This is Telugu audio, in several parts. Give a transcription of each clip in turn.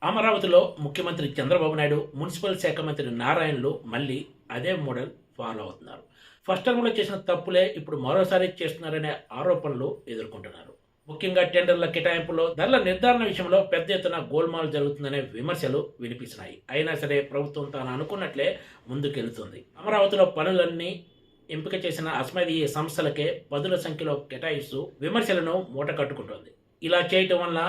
అమరావతిలో ముఖ్యమంత్రి చంద్రబాబు నాయుడు, మున్సిపల్ శాఖ మంత్రి నారాయణలు మళ్ళీ అదే మోడల్ ఫాలో అవుతున్నారు. ఫస్ట్ టర్మ్‌లో చేసిన తప్పులే ఇప్పుడు మరోసారి చేస్తున్నారనే ఆరోపణలు ఎదుర్కొంటున్నారు. ముఖ్యంగా టెండర్ల కేటాయింపులో, ధరల నిర్ధారణ విషయంలో పెద్ద ఎత్తున గోల్మాల్ జరుగుతుందనే విమర్శలు వినిపిస్తున్నాయి. అయినా సరే ప్రభుత్వం తాను అనుకున్నట్లే ముందుకెళ్తుంది. అమరావతిలో పనులన్నీ ఎంపిక చేసిన అస్మదీయ సంస్థలకే పదుల సంఖ్యలో కేటాయిస్తూ విమర్శలను మూటకట్టుకుంటోంది. ఇలా చేయటం వల్ల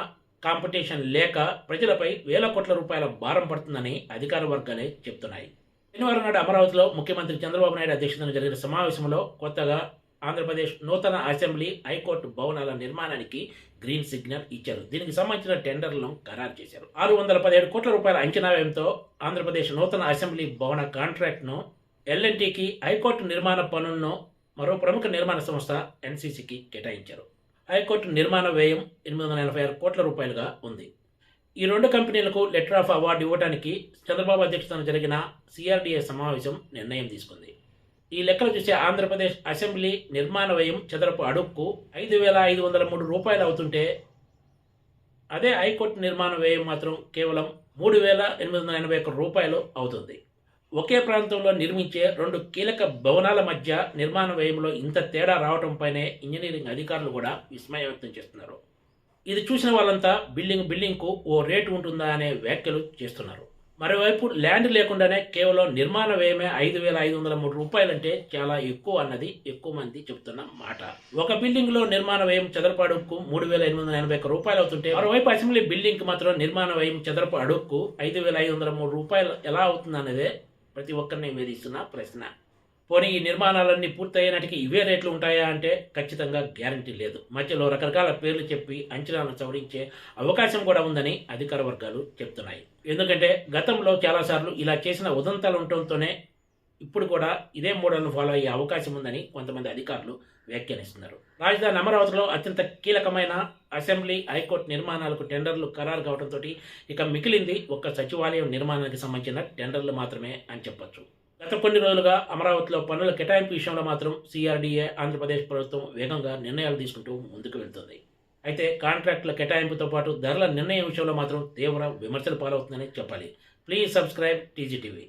కాంపిటీషన్ లేక ప్రజలపై వేల కోట్ల రూపాయల భారం పడుతుందని అధికార వర్గాలే చెప్తున్నాయి. శనివారం నాడు అమరావతిలో ముఖ్యమంత్రి చంద్రబాబు నాయుడు అధ్యక్షతన జరిగిన సమావేశంలో కొత్తగా ఆంధ్రప్రదేశ్ నూతన అసెంబ్లీ, హైకోర్టు భవనాల నిర్మాణానికి గ్రీన్ సిగ్నల్ ఇచ్చారు. దీనికి సంబంధించిన టెండర్లను ఖరారు చేశారు. 617 కోట్ల రూపాయల అంచనా వ్యయంతో ఆంధ్రప్రదేశ్ నూతన అసెంబ్లీ భవన కాంట్రాక్ట్ను ఎల్ఎన్టీకి, హైకోర్టు నిర్మాణ పనులను మరో ప్రముఖ నిర్మాణ సంస్థ ఎన్సీసీకి కేటాయించారు. హైకోర్టు నిర్మాణ వ్యయం 846 కోట్ల రూపాయలుగా ఉంది. ఈ రెండు కంపెనీలకు లెటర్ ఆఫ్ అవార్డు ఇవ్వడానికి చంద్రబాబు అధ్యక్షతన జరిగిన సిఆర్డీఏ సమావేశం నిర్ణయం తీసుకుంది. ఈ లెక్కలు చూసే ఆంధ్రప్రదేశ్ అసెంబ్లీ నిర్మాణ వ్యయం చదరపు అడుగుకు 5,503 రూపాయలు అవుతుంటే, అదే హైకోర్టు నిర్మాణ వ్యయం మాత్రం కేవలం 3,881 రూపాయలు అవుతుంది. ఒకే ప్రాంతంలో నిర్మించే రెండు కీలక భవనాల మధ్య నిర్మాణ వ్యయంలో ఇంత తేడా రావడంపైనే ఇంజనీరింగ్ అధికారులు కూడా విస్మయం వ్యక్తం చేస్తున్నారు. ఇది చూసిన వాళ్ళంతా బిల్డింగ్కు ఓ రేటు ఉంటుందా అనే వ్యాఖ్యలు చేస్తున్నారు. మరోవైపు ల్యాండ్ లేకుండానే కేవలం నిర్మాణ వ్యయమే 5,503 రూపాయలంటే చాలా ఎక్కువ అన్నది ఎక్కువ మంది చెబుతున్న మాట. ఒక బిల్డింగ్లో నిర్మాణ వ్యయం చదరపు అడుగుకు 3,881 రూపాయలు అవుతుంటే, మరోవైపు అసెంబ్లీ బిల్డింగ్కి మాత్రం నిర్మాణ వ్యయం చదరపు అడుగుకు 5,503 రూపాయలు ఎలా అవుతుందన్నదే ప్రతి ఒక్కరిని వేధిస్తున్న ప్రశ్న. పోనీ ఈ నిర్మాణాలన్నీ పూర్తయ్యేనాటికి ఇవే రేట్లు ఉంటాయా అంటే ఖచ్చితంగా గ్యారంటీ లేదు. మధ్యలో రకరకాల పేర్లు చెప్పి అంచనాలను సవరించే అవకాశం కూడా ఉందని అధికార వర్గాలు చెప్తున్నాయి. ఎందుకంటే గతంలో చాలాసార్లు ఇలా చేసిన ఉదంతాలు ఉండటంతోనే ఇప్పుడు కూడా ఇదే మోడల్ను ఫాలో అయ్యే అవకాశం ఉందని కొంతమంది అధికారులు వ్యాఖ్యానిస్తున్నారు. రాజధాని అమరావతిలో అత్యంత కీలకమైన అసెంబ్లీ, హైకోర్టు నిర్మాణాలకు టెండర్లు ఖరారు కావడంతో ఇక మిగిలింది ఒక్క సచివాలయం నిర్మాణానికి సంబంధించిన టెండర్లు మాత్రమే అని చెప్పొచ్చు. గత కొన్ని రోజులుగా అమరావతిలో పనుల కేటాయింపు విషయంలో మాత్రం సిఆర్డీఏ, ఆంధ్రప్రదేశ్ ప్రభుత్వం వేగంగా నిర్ణయాలు తీసుకుంటూ ముందుకు వెళ్తుంది. అయితే కాంట్రాక్టుల కేటాయింపుతో పాటు ధరల నిర్ణయం విషయంలో మాత్రం తీవ్ర విమర్శలు పాలవుతుందని చెప్పాలి. Please subscribe TGTV.